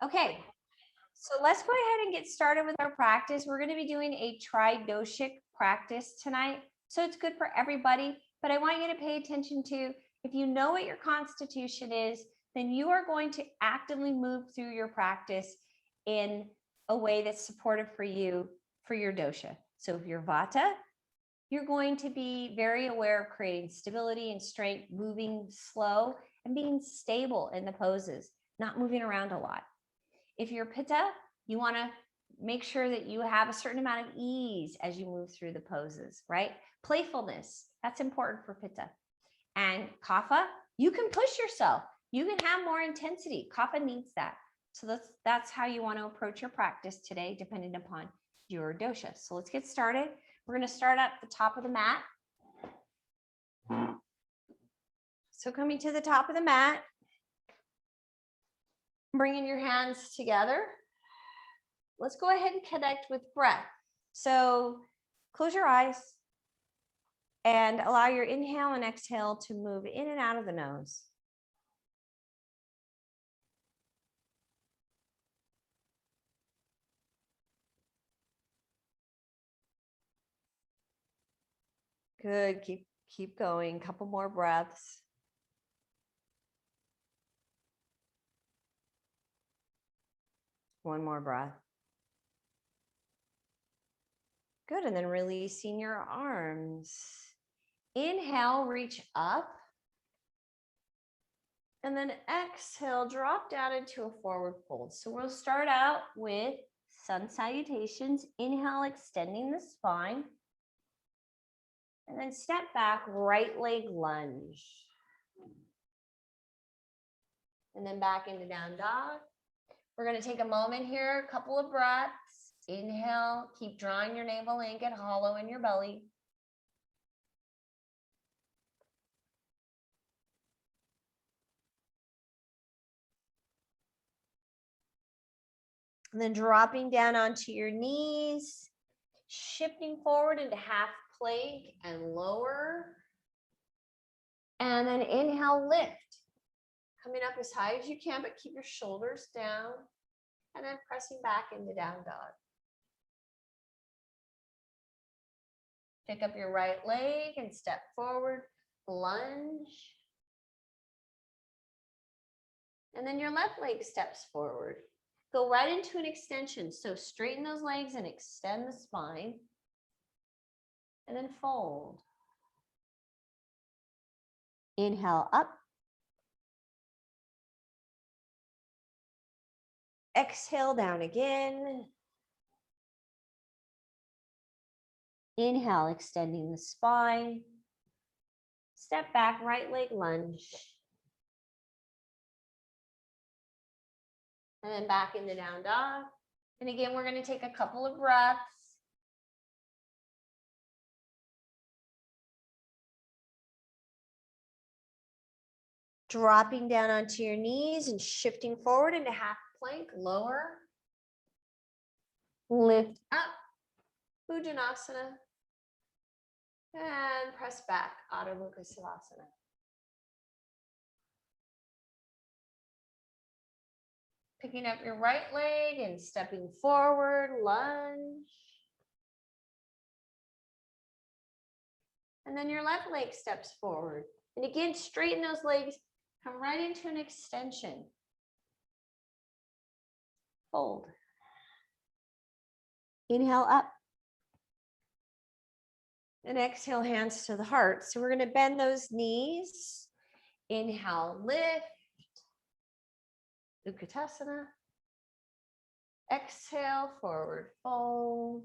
Okay, so let's go ahead and get started with our practice. We're going to be doing a Tridoshic practice tonight. So it's good for everybody, but I want you to pay attention to, if you know what your constitution is, then you are going to actively move through your practice in a way that's supportive for you, for your dosha. So if you're Vata, you're going to be very aware of creating stability and strength, moving slow and being stable in the poses, not moving around a lot. If you're Pitta, you want to make sure that you have a certain amount of ease as you move through the poses, right? Playfulness, that's important for Pitta. And Kapha, you can push yourself. You can have more intensity. Kapha needs that. So that's how you want to approach your practice today, depending upon your dosha. So let's get started. We're going to start at the top of the mat. So coming to the top of the mat, bringing your hands together. Let's go ahead and connect with breath. So close your eyes and allow your inhale and exhale to move in and out of the nose. Good, keep going. Couple more breaths. One more breath. Good, and then releasing your arms. Inhale, reach up. And then exhale, drop down into a forward fold. So we'll start out with sun salutations. Inhale, extending the spine. And then step back, right leg lunge. And then back into down dog. We're going to take a moment here, a couple of breaths. Inhale, keep drawing your navel in, get hollow in your belly. And then dropping down onto your knees, shifting forward into half plank and lower. And then inhale, lift. Coming up as high as you can, but keep your shoulders down. And then pressing back into down dog. Pick up your right leg and step forward, lunge. And then your left leg steps forward. Go right into an extension. So straighten those legs and extend the spine. And then fold. Inhale up. Exhale down again. Inhale, extending the spine. Step back, right leg lunge. And then back into down dog. And again, we're going to take a couple of breaths. Dropping down onto your knees and shifting forward into half plank, lower. Lift up, Bhujanasana. And press back, Adho Mukha Savasana. Picking up your right leg and stepping forward, lunge. And then your left leg steps forward. And again, straighten those legs, come right into an extension. Fold. Inhale up. And exhale, hands to the heart. So we're going to bend those knees. Inhale, lift. Utkatasana. Exhale, forward fold.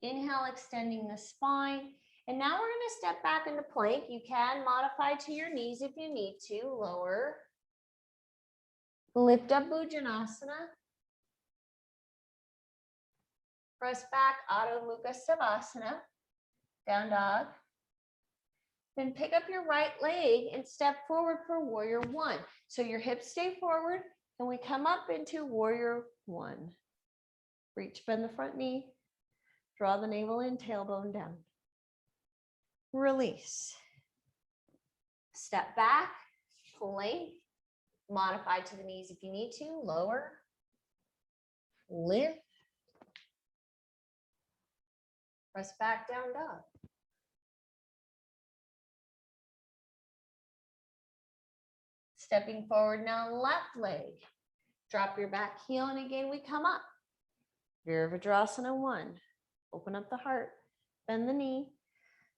Inhale, extending the spine. And now we're going to step back into plank. You can modify to your knees if you need to. Lower. Lift up Bhujanasana. Press back, Adho Mukha Savasana. Down dog. Then pick up your right leg and step forward for warrior one. So your hips stay forward and we come up into warrior one. Reach, bend the front knee. Draw the navel in, tailbone down. Release. Step back, plank, Modify to the knees if you need to. Lower. Lift. Press back, down dog. Stepping forward now, left leg. Drop your back heel, and again, we come up. Virabhadrasana 1. Open up the heart, bend the knee.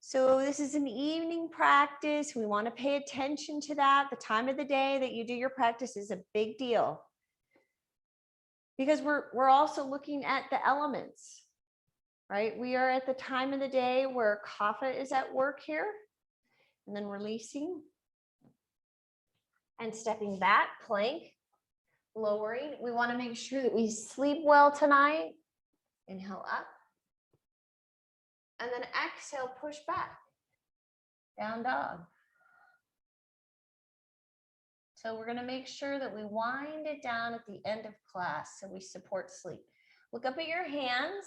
So this is an evening practice. We want to pay attention to that. The time of the day that you do your practice is a big deal, because we're also looking at the elements, right? We are at the time of the day where kapha is at work here, and then releasing and stepping back, plank, lowering. We want to make sure that we sleep well tonight. Inhale up. And then exhale, push back. Down dog. So we're going to make sure that we wind it down at the end of class so we support sleep. Look up at your hands.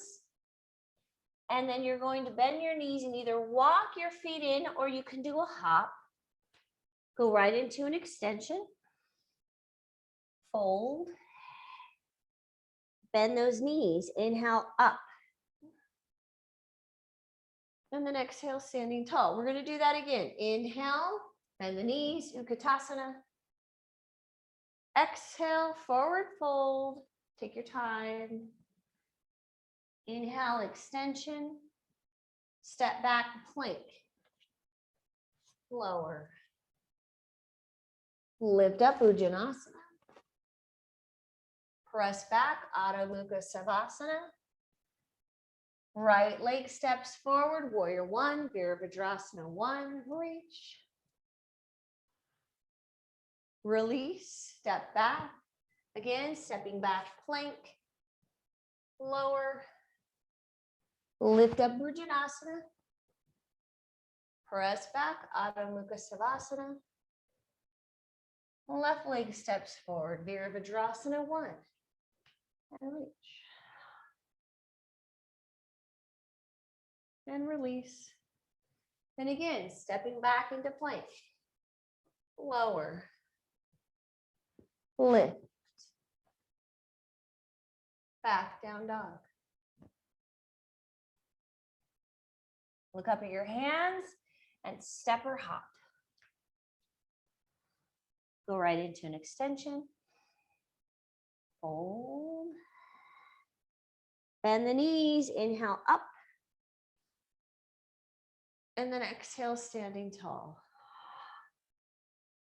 And then you're going to bend your knees and either walk your feet in, or you can do a hop. Go right into an extension. Fold. Bend those knees. Inhale up. And then exhale, standing tall. We're going to do that again. Inhale, bend the knees, Utkatasana. Exhale, forward fold. Take your time. Inhale, extension. Step back, plank. Lower. Lift up, Ujjanasana. Press back, Adho Mukha Savasana. Right leg steps forward, warrior 1, Virabhadrasana 1, reach. Release, step back. Again, stepping back, plank. Lower. Lift up, Ujjanasana. Press back, Adho Mukha Savasana. Left leg steps forward, Virabhadrasana 1. And reach. And release. And again, stepping back into plank. Lower. Lift. Back, down dog. Look up at your hands and step or hop. Go right into an extension. Fold. Bend the knees, inhale up. And then exhale, standing tall.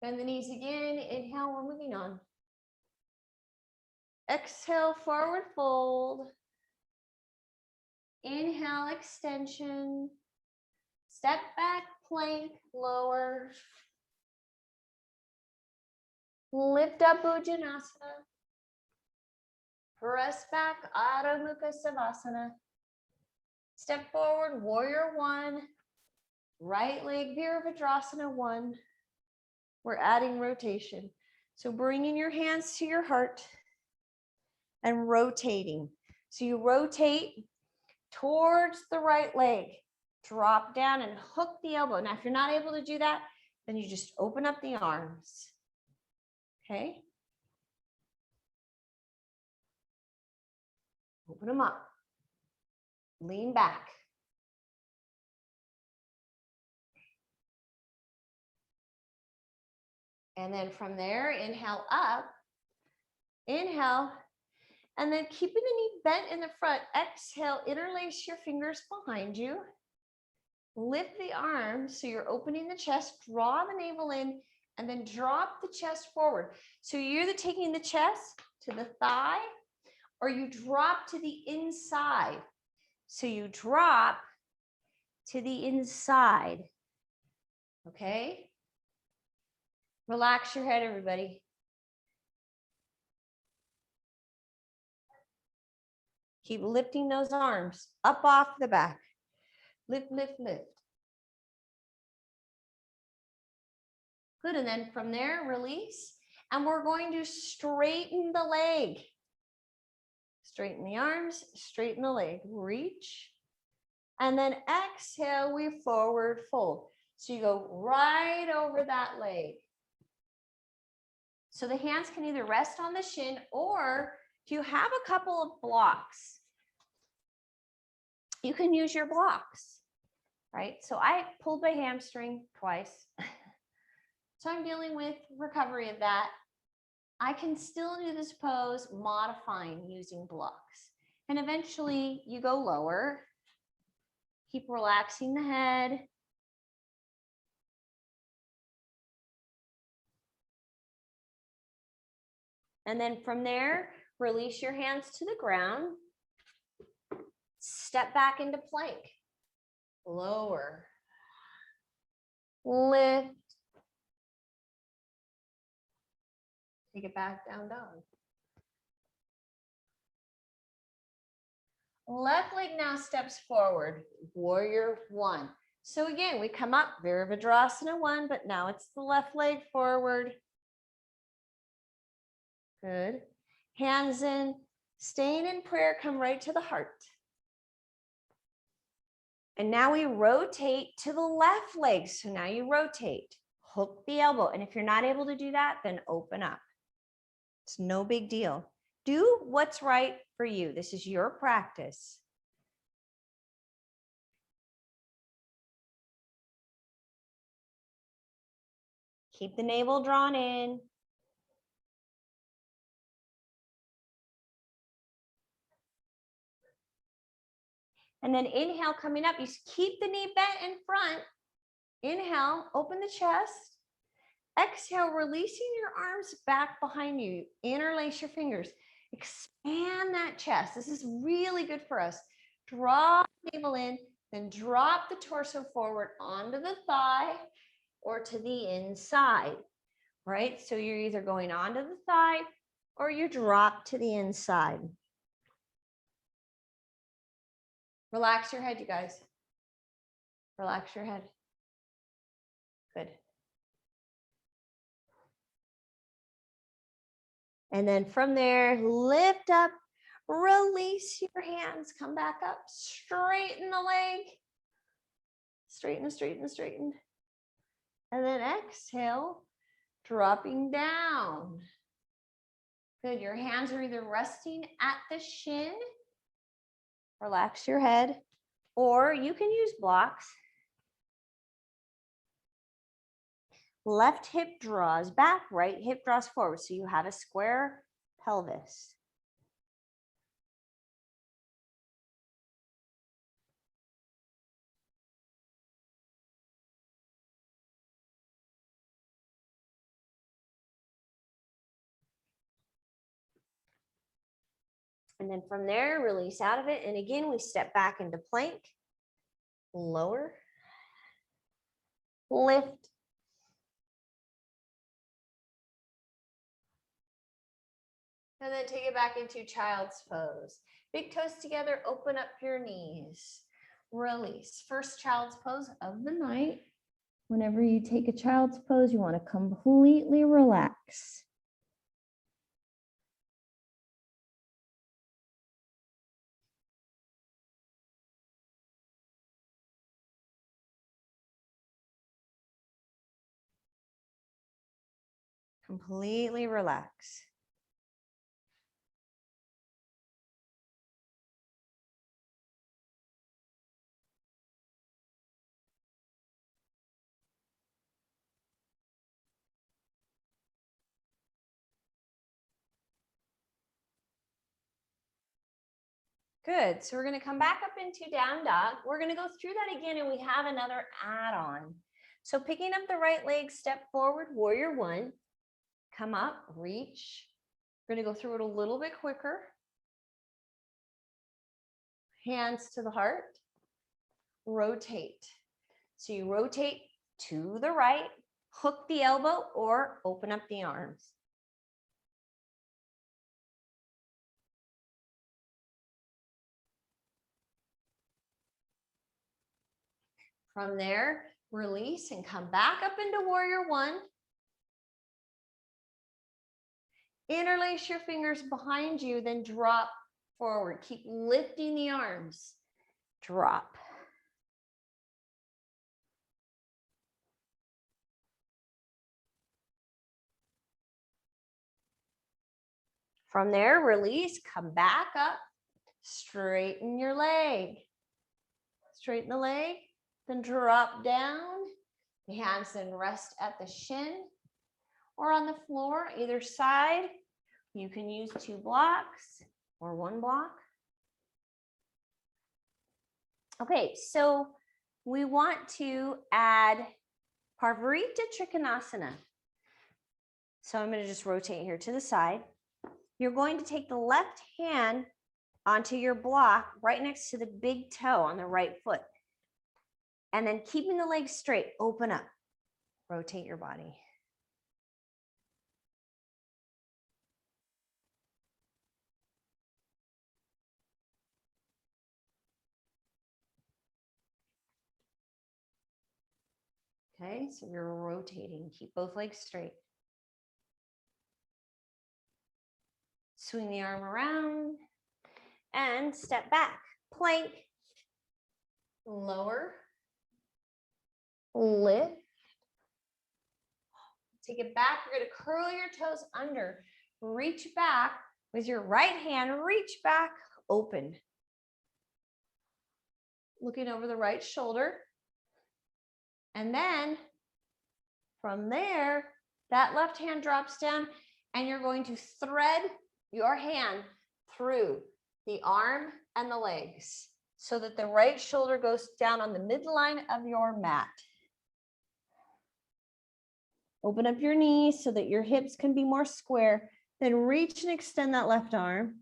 Bend the knees again, inhale, we're moving on. Exhale, forward fold. Inhale, extension. Step back, plank, lower. Lift up, Ujjanasana. Press back, Adho Mukha Savasana. Step forward, warrior 1. Right leg, Virabhadrasana 1. We're adding rotation. So bringing your hands to your heart and rotating. So you rotate towards the right leg. Drop down and hook the elbow. Now, if you're not able to do that, then you just open up the arms. Okay? Open them up. Lean back. And then from there, inhale up, inhale, and then keeping the knee bent in the front, exhale, interlace your fingers behind you. Lift the arms so you're opening the chest, draw the navel in, and then drop the chest forward. So you're either taking the chest to the thigh or you drop to the inside. So you drop to the inside, okay? Relax your head, everybody. Keep lifting those arms up off the back. Lift, lift, lift. Good, and then from there, release. And we're going to straighten the leg. Straighten the arms, straighten the leg. Reach. And then exhale, we forward fold. So you go right over that leg. So the hands can either rest on the shin, or if you have a couple of blocks, you can use your blocks, right? So I pulled my hamstring twice. So I'm dealing with recovery of that. I can still do this pose modifying using blocks. And eventually you go lower. Keep relaxing the head. And then from there, release your hands to the ground. Step back into plank. Lower. Lift. Take it back, down, dog. Left leg now steps forward, warrior one. So again, we come up, Virabhadrasana one, but now it's the left leg forward. Good. Hands in, staying in prayer, come right to the heart. And now we rotate to the left leg. So now you rotate, hook the elbow. And if you're not able to do that, then open up. It's no big deal. Do what's right for you. This is your practice. Keep the navel drawn in. And then inhale, coming up, you keep the knee bent in front. Inhale, open the chest. Exhale, releasing your arms back behind you. Interlace your fingers. Expand that chest. This is really good for us. Draw the navel in, then drop the torso forward onto the thigh or to the inside, right? So you're either going onto the thigh or you drop to the inside. Relax your head, you guys. Relax your head. Good. And then from there, lift up, release your hands, come back up, straighten the leg. Straighten, straighten, straighten. And then exhale, dropping down. Good, your hands are either resting at the shin, relax your head, or you can use blocks. Left hip draws back, right hip draws forward. So you have a square pelvis. And then from there, release out of it. And again, we step back into plank, lower, lift, and then take it back into child's pose. Big toes together, open up your knees. Release. First child's pose of the night. Whenever you take a child's pose, you want to completely relax. Completely relax. Good. So we're going to come back up into down dog. We're going to go through that again, and we have another add-on. So picking up the right leg, step forward, warrior one. Come up, reach. We're going to go through it a little bit quicker. Hands to the heart. Rotate. So you rotate to the right, hook the elbow, or open up the arms. From there, release and come back up into warrior one. Interlace your fingers behind you, then drop forward. Keep lifting the arms. Drop. From there, release, come back up, straighten your leg. Straighten the leg, then drop down. The hands then rest at the shin or on the floor, either side. You can use 2 blocks or 1 block. Okay, so we want to add Parvarita Trikonasana. So I'm going to just rotate here to the side. You're going to take the left hand onto your block right next to the big toe on the right foot. And then keeping the legs straight, open up, rotate your body. Okay, so you're rotating, keep both legs straight. Swing the arm around and step back, plank, lower, lift. Take it back, you're gonna curl your toes under, reach back with your right hand, reach back, open. Looking over the right shoulder. And then from there, that left hand drops down and you're going to thread your hand through the arm and the legs so that the right shoulder goes down on the midline of your mat. Open up your knees so that your hips can be more square. Then reach and extend that left arm.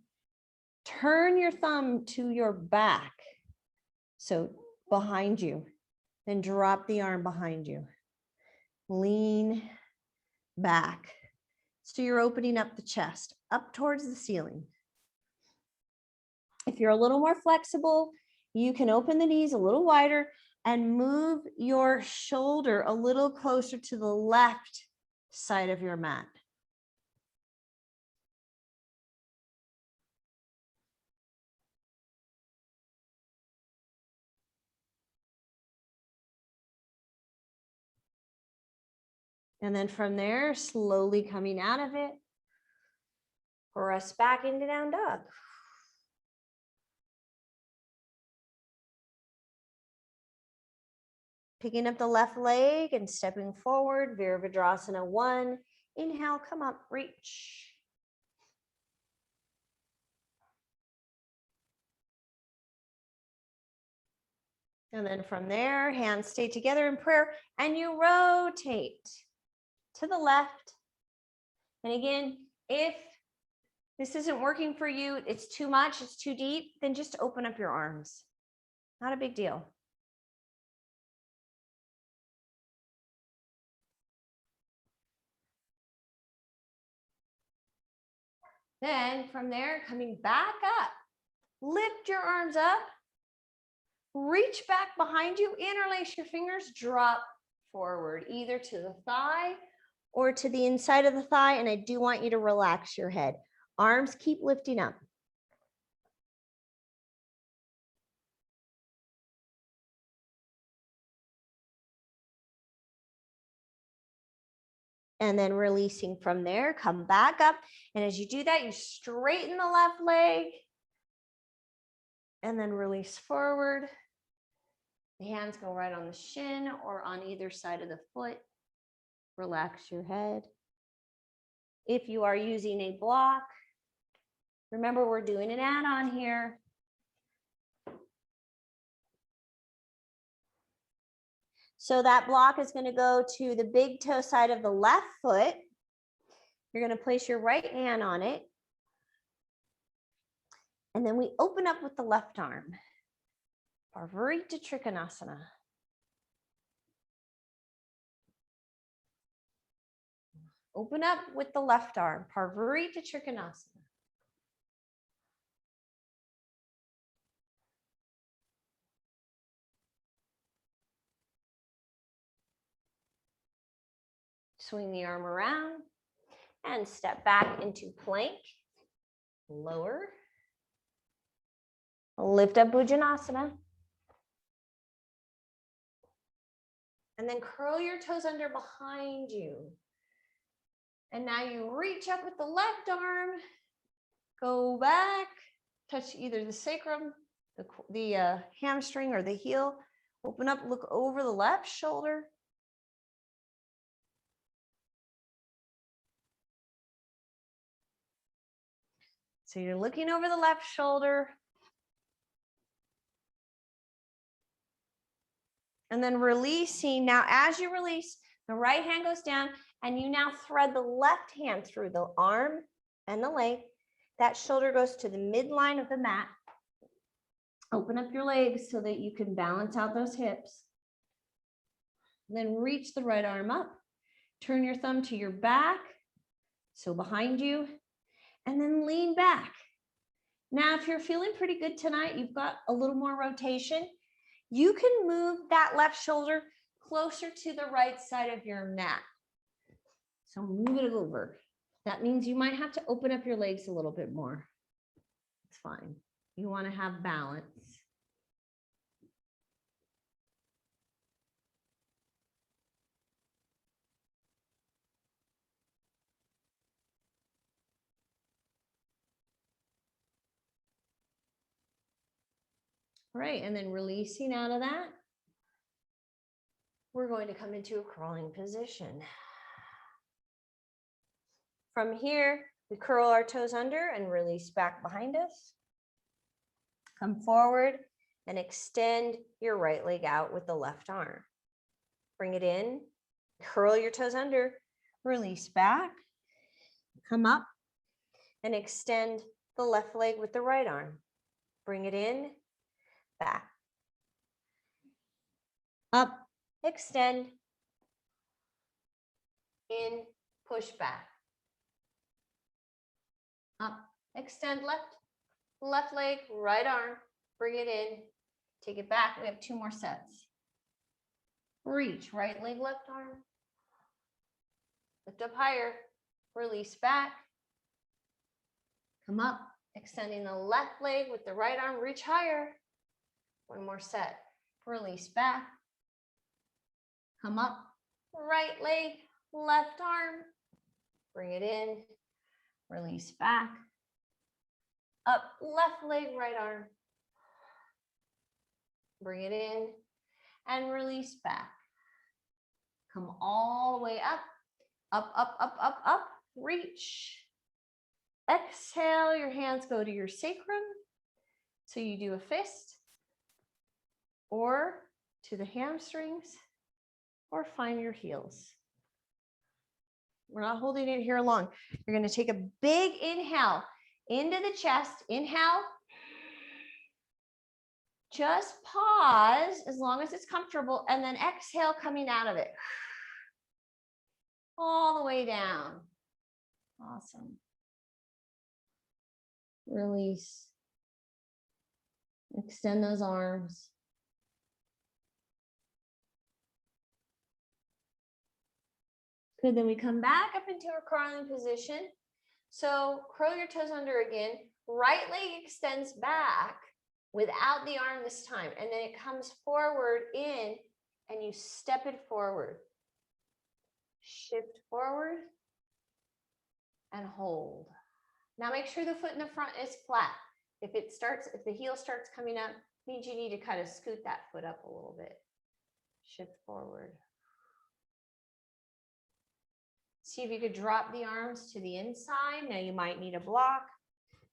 Turn your thumb to your back. So behind you. Then drop the arm behind you. Lean back. So you're opening up the chest, up towards the ceiling. If you're a little more flexible, you can open the knees a little wider and move your shoulder a little closer to the left side of your mat. And then from there, slowly coming out of it, press back into down dog. Picking up the left leg and stepping forward, Virabhadrasana 1. Inhale, come up, reach. And then from there, hands stay together in prayer and you rotate to the left. And again, if this isn't working for you, it's too much, it's too deep, then just open up your arms. Not a big deal. Then from there, coming back up, lift your arms up, reach back behind you, interlace your fingers, drop forward, either to the thigh or to the inside of the thigh. And I do want you to relax your head. Arms keep lifting up. And then releasing from there, come back up. And as you do that, you straighten the left leg and then release forward. The hands go right on the shin or on either side of the foot. Relax your head. If you are using a block, remember we're doing an add-on here. So that block is going to go to the big toe side of the left foot. You're going to place your right hand on it. And then we open up with the left arm. Parvarita Trikonasana. Open up with the left arm. Parvarita Trikonasana. Swing the arm around and step back into plank. Lower. Lift up Bhujanasana. And then curl your toes under behind you. And now you reach up with the left arm Go back, touch either the sacrum, the hamstring, or the heel. Open up, look over the left shoulder. So you're looking over the left shoulder. And then releasing. Now, as you release, the right hand goes down, and you now thread the left hand through the arm and the leg. That shoulder goes to the midline of the mat. Open up your legs so that you can balance out those hips. Then reach the right arm up. Turn your thumb to your back, so behind you, and then lean back. Now, if you're feeling pretty good tonight, you've got a little more rotation, you can move that left shoulder closer to the right side of your mat. So move it over. That means you might have to open up your legs a little bit more. It's fine. You want to have balance. All right, and then releasing out of that, we're going to come into a crawling position. From here, we curl our toes under and release back behind us. Come forward and extend your right leg out with the left arm. Bring it in, curl your toes under, release back, come up and extend the left leg with the right arm. Bring it in, back, up, extend, in, push back, up, extend left leg, right arm, bring it in, take it back. We have 2 more sets. Reach, right leg, left arm, lift up higher, release back, come up, extending the left leg with the right arm, reach higher. 1 more set, release back, come up, right leg, left arm, bring it in, release back, up, left leg, right arm, bring it in, and release back. Come all the way up, up, reach. Exhale, your hands go to your sacrum. So you do a fist, or to the hamstrings, or find your heels. We're not holding it here long. You're going to take a big inhale into the chest. Inhale. Just pause as long as it's comfortable, and then exhale coming out of it. All the way down. Awesome. Release. Extend those arms. Good, then we come back up into a crawling position. So curl your toes under again. Right leg extends back without the arm this time. And then it comes forward in, and you step it forward. Shift forward and hold. Now make sure the foot in the front is flat. If the heel starts coming up, means you need to kind of scoot that foot up a little bit. Shift forward. See if you could drop the arms to the inside. Now you might need a block.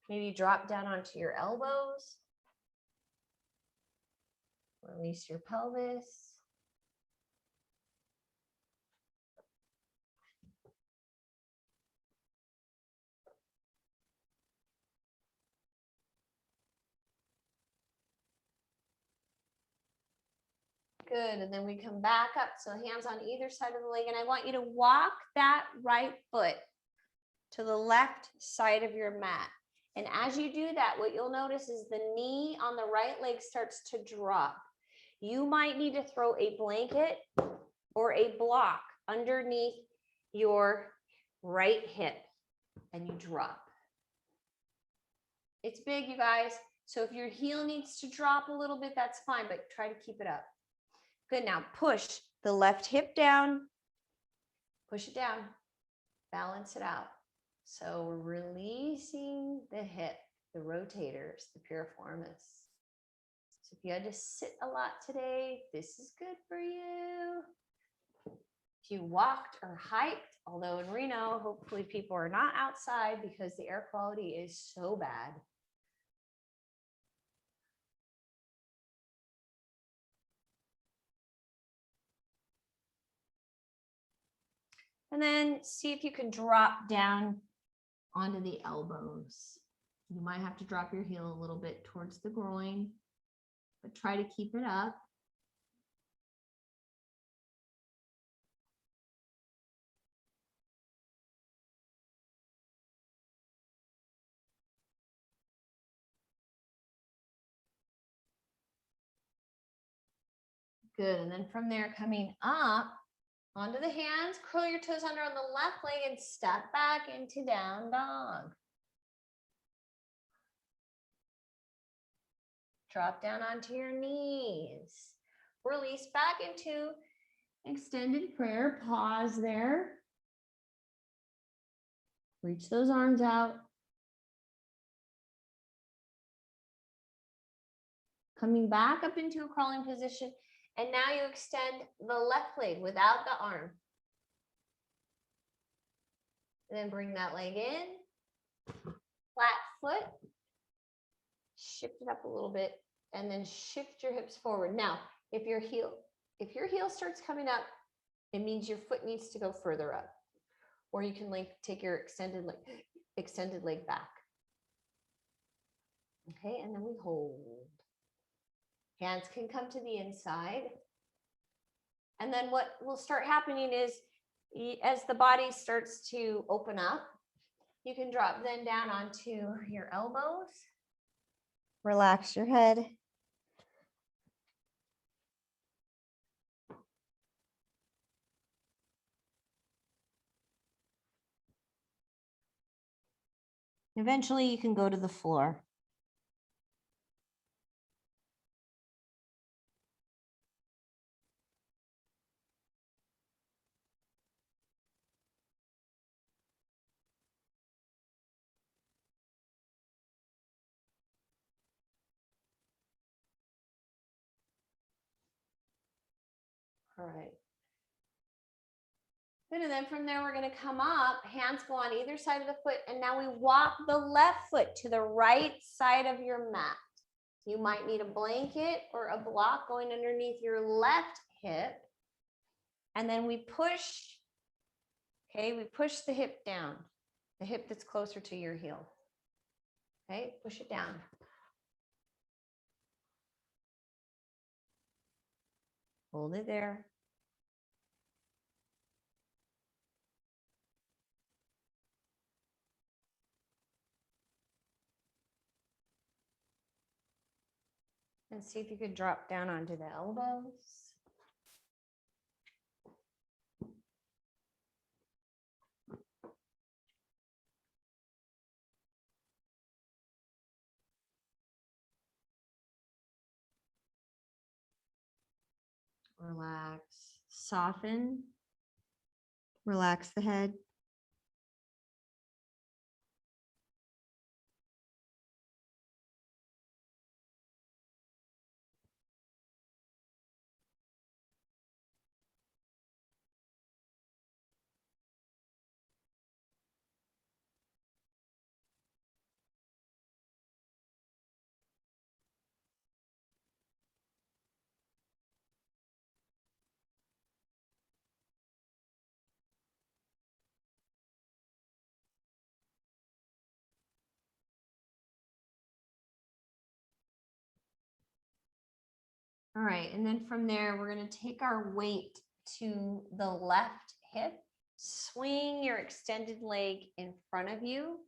Maybe drop down onto your elbows. Release your pelvis. Good, and then we come back up, so hands on either side of the leg, and I want you to walk that right foot to the left side of your mat. And as you do that, what you'll notice is the knee on the right leg starts to drop. You might need to throw a blanket or a block underneath your right hip, and you drop. It's big, you guys. So if your heel needs to drop a little bit, that's fine, but try to keep it up. Good, now push the left hip down, push it down, balance it out. So we're releasing the hip, the rotators, the piriformis. So if you had to sit a lot today, this is good for you. If you walked or hiked, although in Reno, hopefully people are not outside because the air quality is so bad. And then see if you can drop down onto the elbows. You might have to drop your heel a little bit towards the groin, but try to keep it up. Good. And then from there, coming up onto the hands, curl your toes under on the left leg and step back into down dog. Drop down onto your knees. Release back into extended prayer. Pause there. Reach those arms out. Coming back up into a crawling position. And now you extend the left leg without the arm. And then bring that leg in. Flat foot. Shift it up a little bit. And then shift your hips forward. Now, if your heel starts coming up, it means your foot needs to go further up. Or you can take your extended leg back. Okay, and then we hold. Hands can come to the inside. And then what will start happening is as the body starts to open up, you can drop then down onto your elbows. Relax your head. Eventually you can go to the floor. All right. Good, and then from there, we're going to come up, hands go on either side of the foot, and now we walk the left foot to the right side of your mat. You might need a blanket or a block going underneath your left hip, and then we push, okay, we push the hip down, the hip that's closer to your heel. Okay, push it down. Hold it there. And see if you could drop down onto the elbows. Relax, soften, relax the head. All right, and then from there, we're going to take our weight to the left hip. Swing your extended leg in front of you.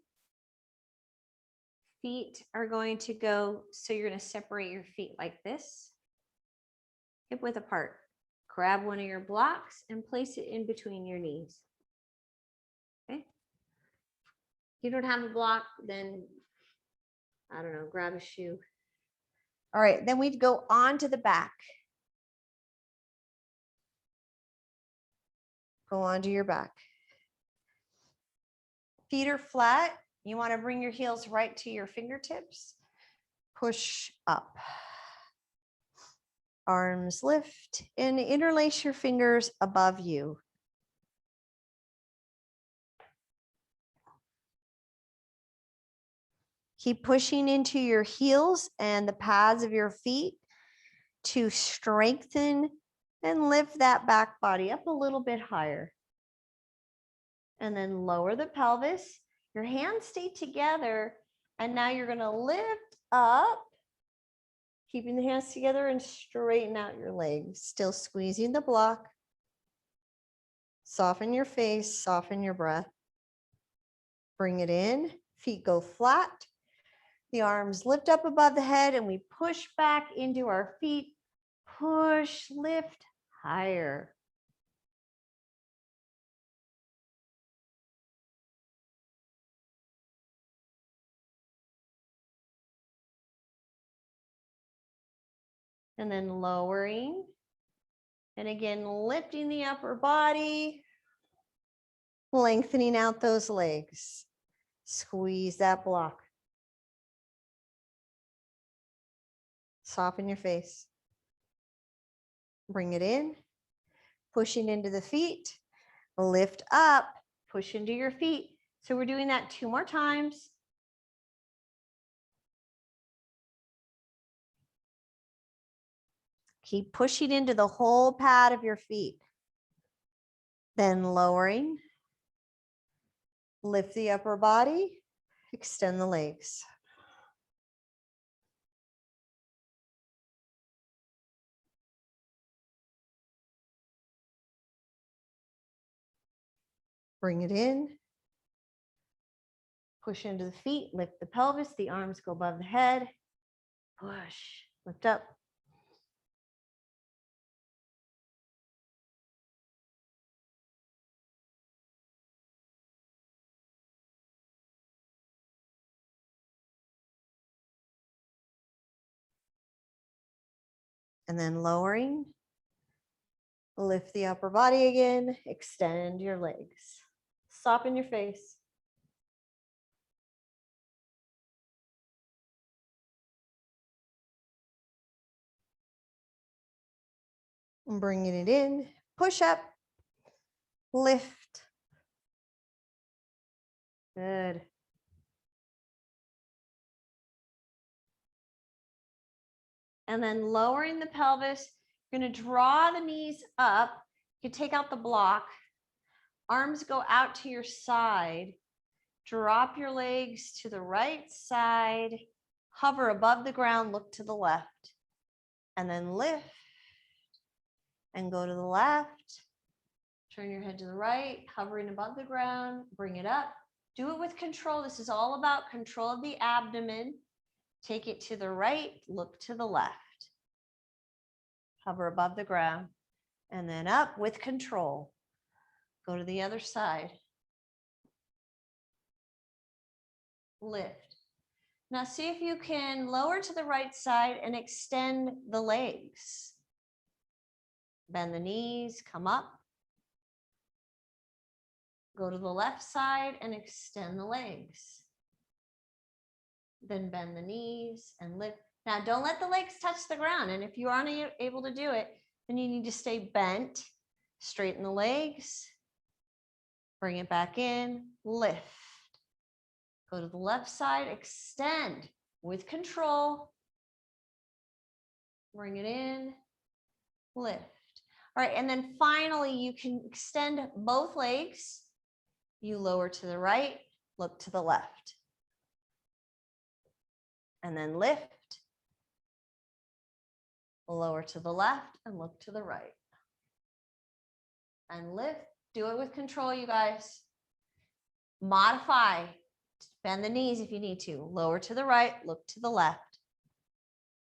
Feet are going to go, so you're going to separate your feet like this, hip width apart. Grab one of your blocks and place it in between your knees. Okay. If you don't have a block, then, I don't know, grab a shoe. All right, then we'd go on to the back. Go onto your back. Feet are flat. You want to bring your heels right to your fingertips. Push up. Arms lift and interlace your fingers above you. Keep pushing into your heels and the pads of your feet to strengthen and lift that back body up a little bit higher. And then lower the pelvis. Your hands stay together. And now you're going to lift up, keeping the hands together, and straighten out your legs. Still squeezing the block. Soften your face, soften your breath. Bring it in. Feet go flat. The arms lift up above the head and we push back into our feet. Push, lift higher. And then lowering. And again, lifting the upper body. Lengthening out those legs. Squeeze that block. Soften your face. Bring it in. Pushing into the feet. Lift up. Push into your feet. So we're doing that 2 more times. Keep pushing into the whole pad of your feet. Then lowering. Lift the upper body. Extend the legs. Bring it in. Push into the feet. Lift the pelvis. The arms go above the head. Push. Lift up. And then lowering. Lift the upper body again. Extend your legs. Soften your face. And bringing it in. Push up. Lift. Good. And then lowering the pelvis. You're going to draw the knees up. You take out the block. Arms go out to your side. Drop your legs to the right side. Hover above the ground. Look to the left. And then lift. And go to the left. Turn your head to the right. Hovering above the ground. Bring it up. Do it with control. This is all about control of the abdomen. Take it to the right. Look to the left. Hover above the ground. And then up with control. Go to the other side. Lift. Now see if you can lower to the right side and extend the legs. Bend the knees, come up. Go to the left side and extend the legs. Then bend the knees and lift. Now don't let the legs touch the ground. And if you aren't able to do it, then you need to stay bent. Straighten the legs. Bring it back in, lift. Go to the left side, extend with control. Bring it in, lift. All right, and then finally you can extend both legs. You lower to the right, look to the left. And then lift. Lower to the left and look to the right. And lift. Do it with control, you guys. Modify. Bend the knees if you need to. Lower to the right, look to the left.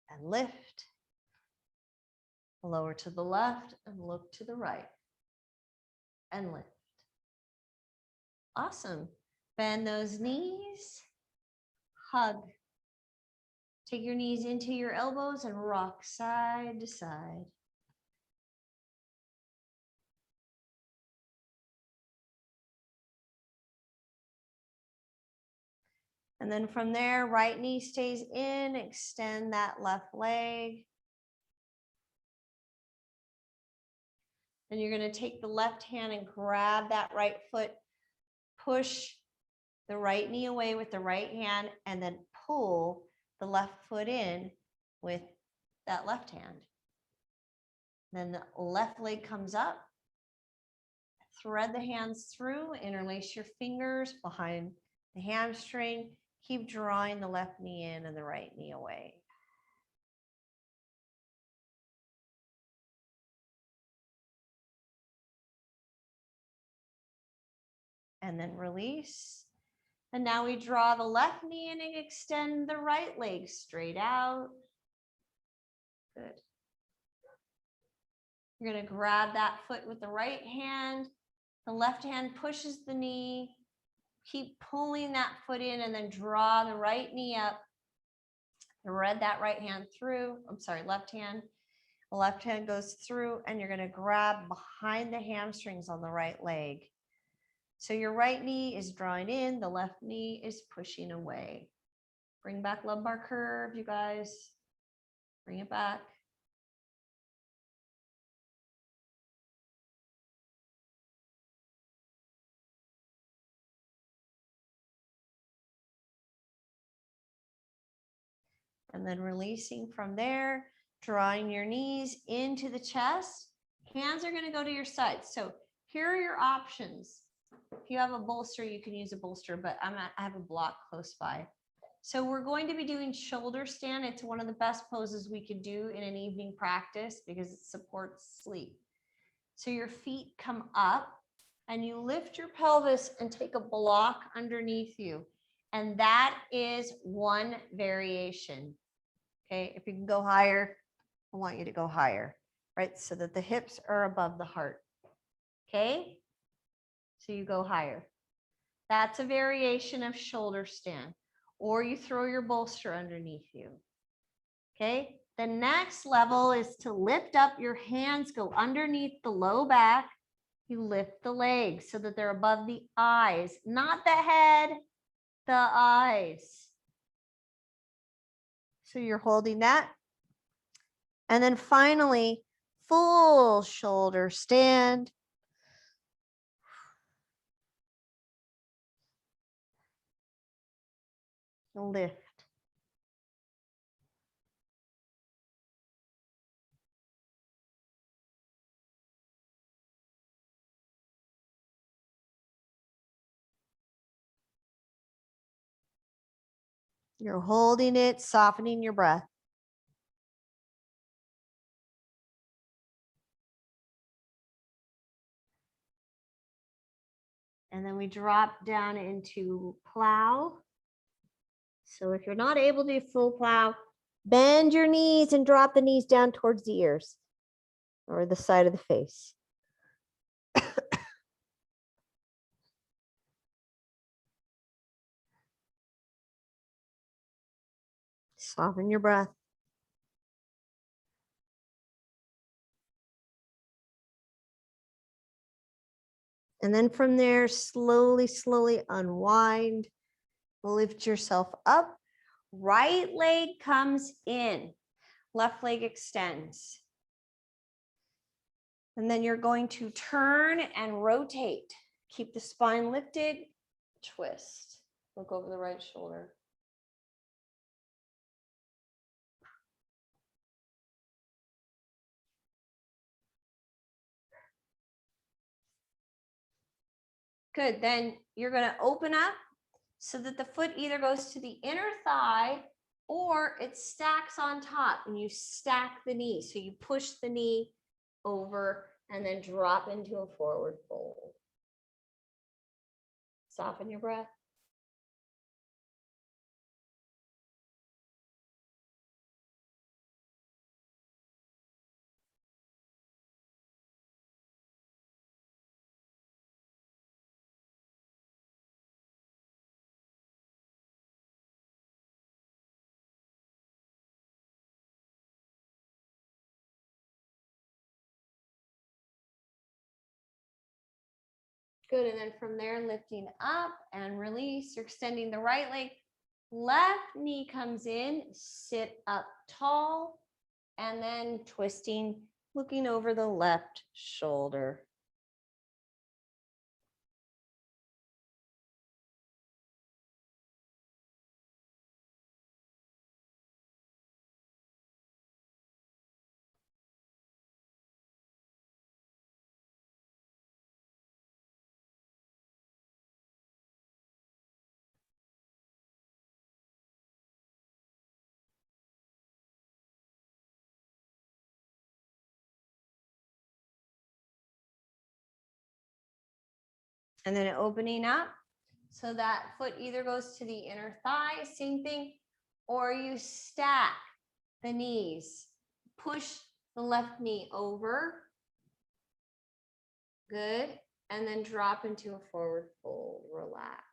And lift. Lower to the left and look to the right. And lift. Awesome. Bend those knees. Hug. Take your knees into your elbows and rock side to side. And then from there, right knee stays in, extend that left leg. And you're going to take the left hand and grab that right foot, push the right knee away with the right hand, and then pull the left foot in with that left hand. Then the left leg comes up, thread the hands through, interlace your fingers behind the hamstring, keep drawing the left knee in and the right knee away. And then release. And now we draw the left knee in and extend the right leg straight out. Good. You're going to grab that foot with the right hand. The left hand pushes the knee. Keep pulling that foot in and then draw the right knee up. Thread that right hand through. Left hand. The left hand goes through and you're going to grab behind the hamstrings on the right leg. So your right knee is drawing in, the left knee is pushing away. Bring back lumbar curve, you guys. Bring it back. And then releasing from there, drawing your knees into the chest. Hands are going to go to your sides. So here are your options. If you have a bolster, you can use a bolster, but I have a block close by. So we're going to be doing shoulder stand. It's one of the best poses we could do in an evening practice because it supports sleep. So your feet come up and you lift your pelvis and take a block underneath you. And that is one variation. Okay, if you can go higher, I want you to go higher, right? So that the hips are above the heart. Okay, so you go higher. That's a variation of shoulder stand, or you throw your bolster underneath you. Okay, the next level is to lift up, your hands go underneath the low back. You lift the legs so that they're above the eyes, not the head, the eyes. So you're holding that. And then finally, full shoulder stand. Lift. You're holding it, softening your breath. And then we drop down into plow. So if you're not able to do full plow, bend your knees and drop the knees down towards the ears or the side of the face. Soften your breath. And then from there, slowly, slowly unwind. Lift yourself up. Right leg comes in. Left leg extends. And then you're going to turn and rotate. Keep the spine lifted. Twist. Look over the right shoulder. Good. Then you're going to open up so that the foot either goes to the inner thigh or it stacks on top, and you stack the knee. So you push the knee over and then drop into a forward fold. Soften your breath. Good, and then from there, lifting up and release. You're extending the right leg Left knee comes in, sit up tall, and then twisting, looking over the left shoulder. And then opening up. So that foot either goes to the inner thigh, same thing, or you stack the knees. Push the left knee over. Good. And then drop into a forward fold. Relax.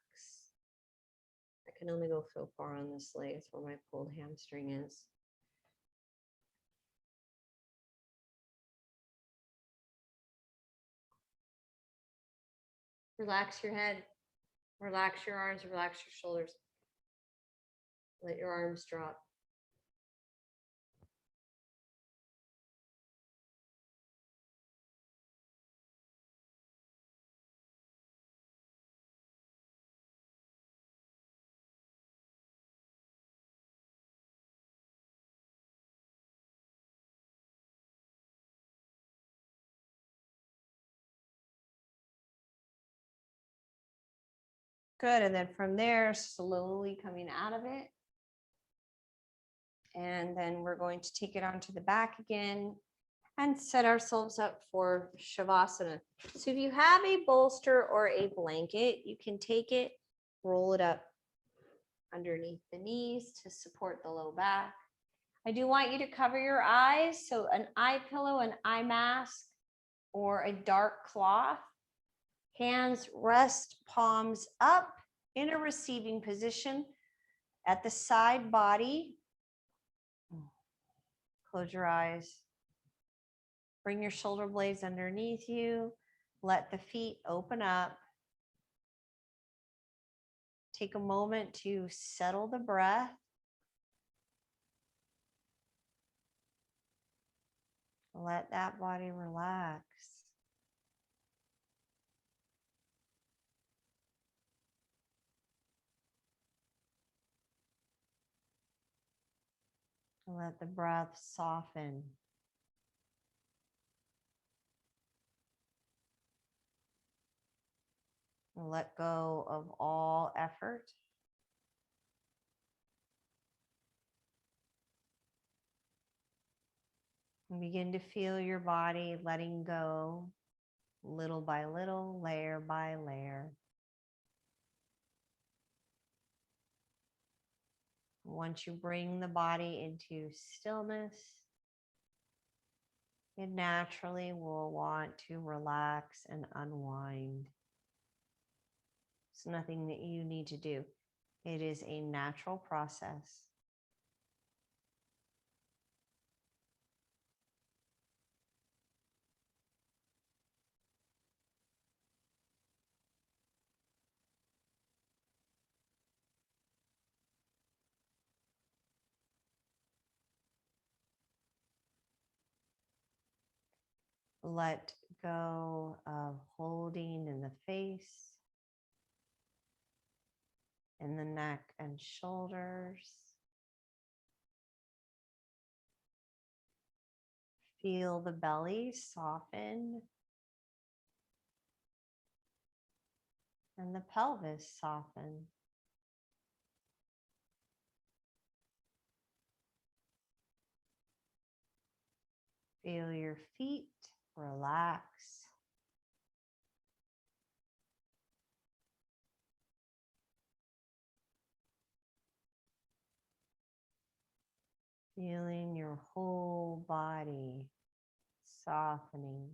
I can only go so far on this leg. It's where my pulled hamstring is. Relax your head. Relax your arms. Relax your shoulders. Let your arms drop. Good. And then from there, slowly coming out of it. And then we're going to take it onto the back again and set ourselves up for Shavasana. So if you have a bolster or a blanket, you can take it, roll it up underneath the knees to support the low back. I do want you to cover your eyes. So an eye pillow, an eye mask, or a dark cloth. Hands rest, palms up in a receiving position at the side body. Close your eyes. Bring your shoulder blades underneath you. Let the feet open up. Take a moment to settle the breath. Let that body relax. Let the breath soften. Let go of all effort. And begin to feel your body letting go little by little, layer by layer. Once you bring the body into stillness, it naturally will want to relax and unwind. It's nothing that you need to do. It is a natural process. Let go of holding in the face, in the neck and shoulders. Feel the belly soften and the pelvis soften. Feel your feet relax. Feeling your whole body softening.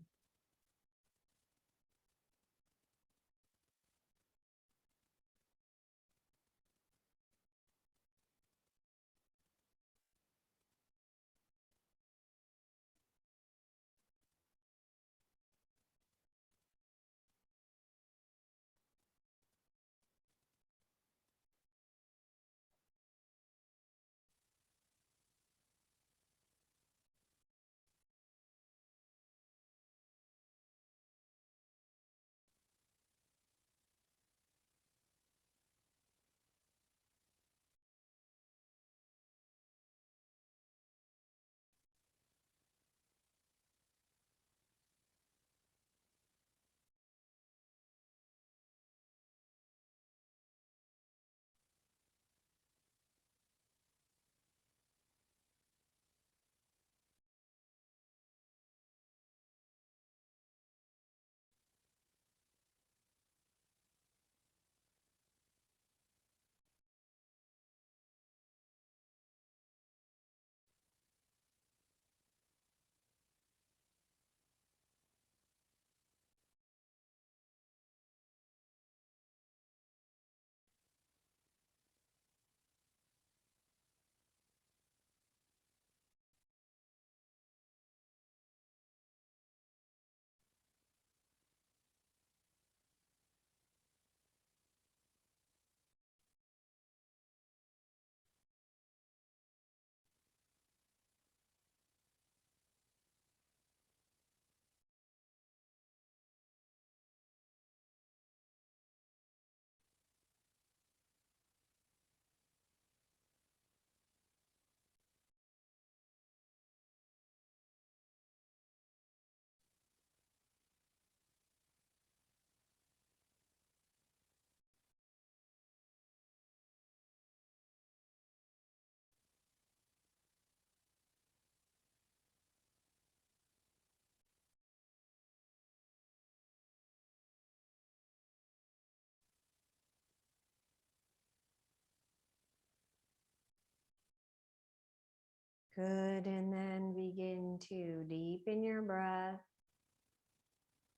Good. And then begin to deepen your breath.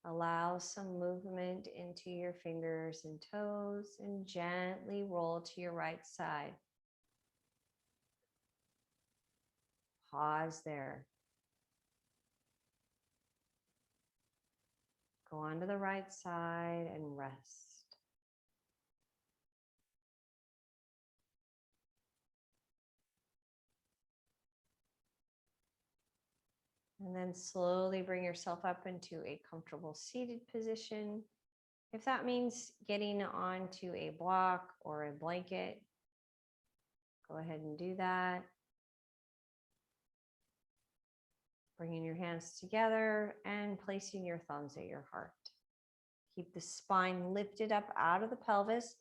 Allow some movement into your fingers and toes and gently roll to your right side. Pause there. Go on to the right side and rest. And then slowly bring yourself up into a comfortable seated position. If that means getting onto a block or a blanket, go ahead and do that. Bringing your hands together and placing your thumbs at your heart. Keep the spine lifted up out of the pelvis,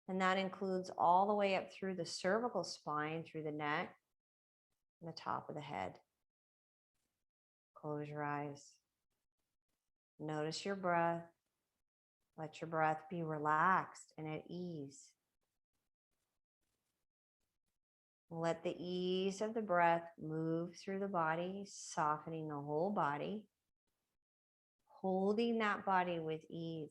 and that includes all the way up through the cervical spine, through the neck, and the top of the head. Close your eyes. Notice your breath. Let your breath be relaxed and at ease. Let the ease of the breath move through the body, softening the whole body, holding that body with ease.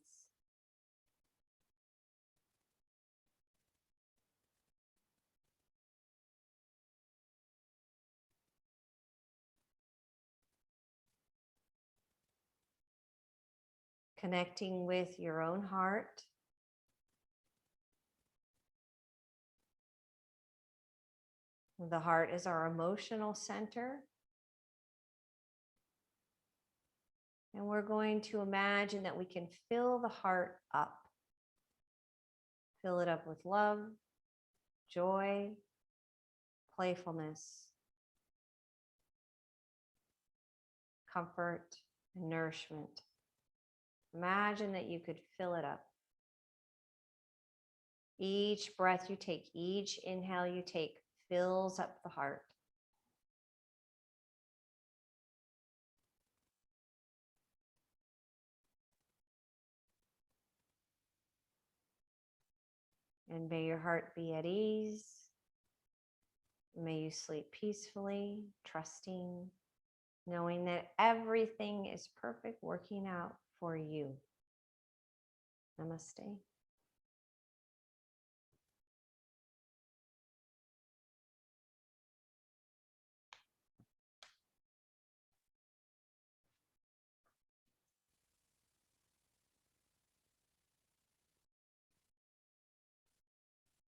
Connecting with your own heart. The heart is our emotional center. And we're going to imagine that we can fill the heart up. Fill it up with love, joy, playfulness, comfort, and nourishment. Imagine that you could fill it up. Each breath you take, each inhale you take, fills up the heart. And may your heart be at ease. May you sleep peacefully, trusting, knowing that everything is perfect, working out for you. Namaste.